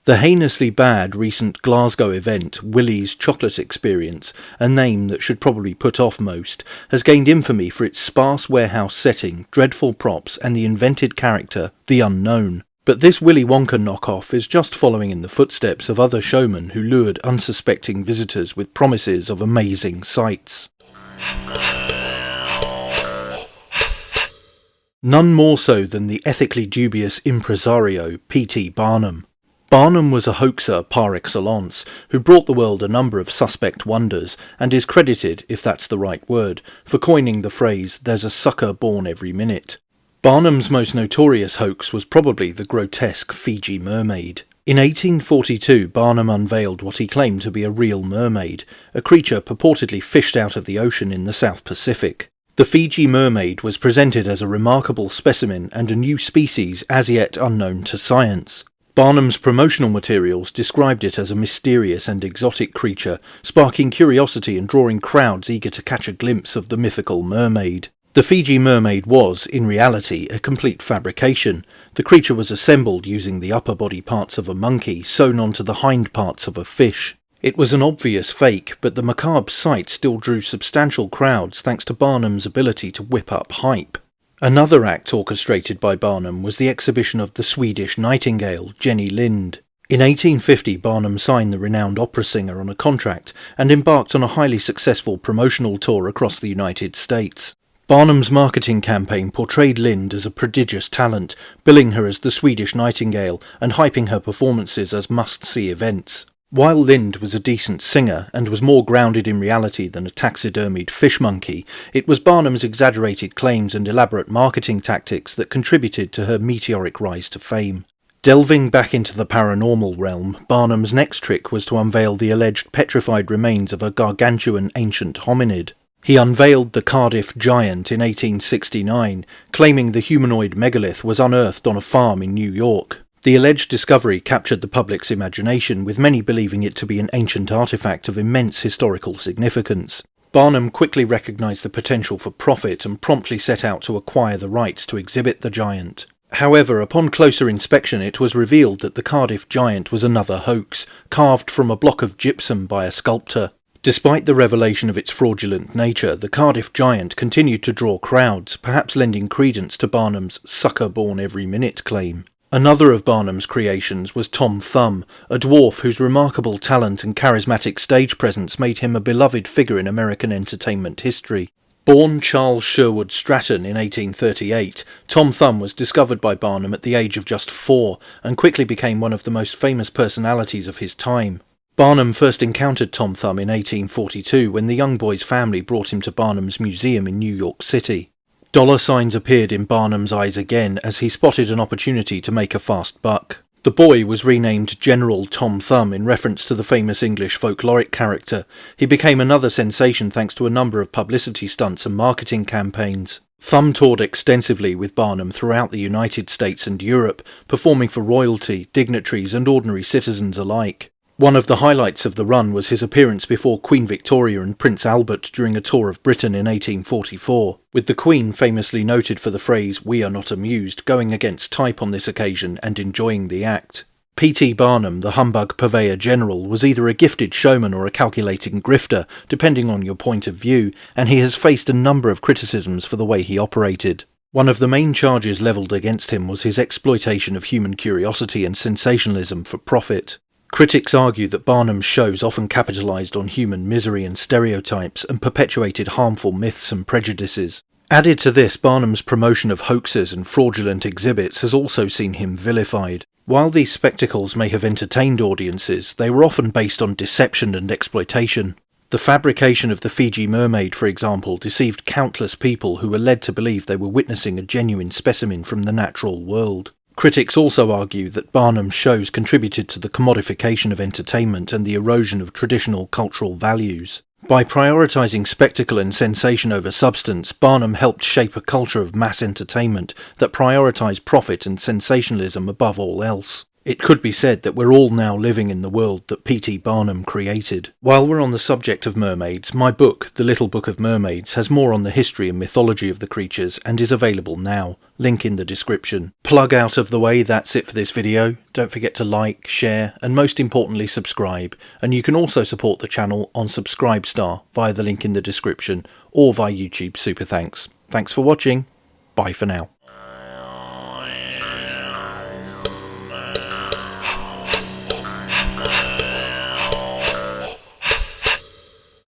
The heinously bad recent Glasgow event, Willy's Chocolate Experience, a name that should probably put off most, has gained infamy for its sparse warehouse setting, dreadful props, and the invented character, the Unknown. But this Willy Wonka knockoff is just following in the footsteps of other showmen who lured unsuspecting visitors with promises of amazing sights. None more so than the ethically dubious impresario, P.T. Barnum. Barnum was a hoaxer par excellence, who brought the world a number of suspect wonders, and is credited, if that's the right word, for coining the phrase, "there's a sucker born every minute." Barnum's most notorious hoax was probably the grotesque Feejee Mermaid. In 1842, Barnum unveiled what he claimed to be a real mermaid, a creature purportedly fished out of the ocean in the South Pacific. The Fiji Mermaid was presented as a remarkable specimen and a new species as yet unknown to science. Barnum's promotional materials described it as a mysterious and exotic creature, sparking curiosity and drawing crowds eager to catch a glimpse of the mythical mermaid. The Fiji Mermaid was, in reality, a complete fabrication. The creature was assembled using the upper body parts of a monkey sewn onto the hind parts of a fish. It was an obvious fake, but the macabre sight still drew substantial crowds thanks to Barnum's ability to whip up hype. Another act orchestrated by Barnum was the exhibition of the Swedish nightingale, Jenny Lind. In 1850, Barnum signed the renowned opera singer on a contract and embarked on a highly successful promotional tour across the United States. Barnum's marketing campaign portrayed Lind as a prodigious talent, billing her as the Swedish nightingale and hyping her performances as must-see events. While Lind was a decent singer and was more grounded in reality than a taxidermied fish monkey, it was Barnum's exaggerated claims and elaborate marketing tactics that contributed to her meteoric rise to fame. Delving back into the paranormal realm, Barnum's next trick was to unveil the alleged petrified remains of a gargantuan ancient hominid. He unveiled the Cardiff Giant in 1869, claiming the humanoid megalith was unearthed on a farm in New York. The alleged discovery captured the public's imagination, with many believing it to be an ancient artifact of immense historical significance. Barnum quickly recognised the potential for profit and promptly set out to acquire the rights to exhibit the giant. However, upon closer inspection it was revealed that the Cardiff Giant was another hoax, carved from a block of gypsum by a sculptor. Despite the revelation of its fraudulent nature, the Cardiff Giant continued to draw crowds, perhaps lending credence to Barnum's "sucker born every minute" claim. Another of Barnum's creations was Tom Thumb, a dwarf whose remarkable talent and charismatic stage presence made him a beloved figure in American entertainment history. Born Charles Sherwood Stratton in 1838, Tom Thumb was discovered by Barnum at the age of just 4 and quickly became one of the most famous personalities of his time. Barnum first encountered Tom Thumb in 1842 when the young boy's family brought him to Barnum's museum in New York City. Dollar signs appeared in Barnum's eyes again as he spotted an opportunity to make a fast buck. The boy was renamed General Tom Thumb in reference to the famous English folkloric character. He became another sensation thanks to a number of publicity stunts and marketing campaigns. Thumb toured extensively with Barnum throughout the United States and Europe, performing for royalty, dignitaries and ordinary citizens alike. One of the highlights of the run was his appearance before Queen Victoria and Prince Albert during a tour of Britain in 1844, with the Queen famously noted for the phrase "we are not amused" going against type on this occasion and enjoying the act. P.T. Barnum, the humbug purveyor general, was either a gifted showman or a calculating grifter, depending on your point of view, and he has faced a number of criticisms for the way he operated. One of the main charges levelled against him was his exploitation of human curiosity and sensationalism for profit. Critics argue that Barnum's shows often capitalised on human misery and stereotypes and perpetuated harmful myths and prejudices. Added to this, Barnum's promotion of hoaxes and fraudulent exhibits has also seen him vilified. While these spectacles may have entertained audiences, they were often based on deception and exploitation. The fabrication of the Fiji Mermaid, for example, deceived countless people who were led to believe they were witnessing a genuine specimen from the natural world. Critics also argue that Barnum's shows contributed to the commodification of entertainment and the erosion of traditional cultural values. By prioritising spectacle and sensation over substance, Barnum helped shape a culture of mass entertainment that prioritised profit and sensationalism above all else. It could be said that we're all now living in the world that P.T. Barnum created. While we're on the subject of mermaids, my book, The Little Book of Mermaids, has more on the history and mythology of the creatures and is available now. Link in the description. Plug out of the way, that's it for this video. Don't forget to like, share, and most importantly subscribe. And you can also support the channel on Subscribestar via the link in the description or via YouTube Super Thanks. Thanks for watching. Bye for now.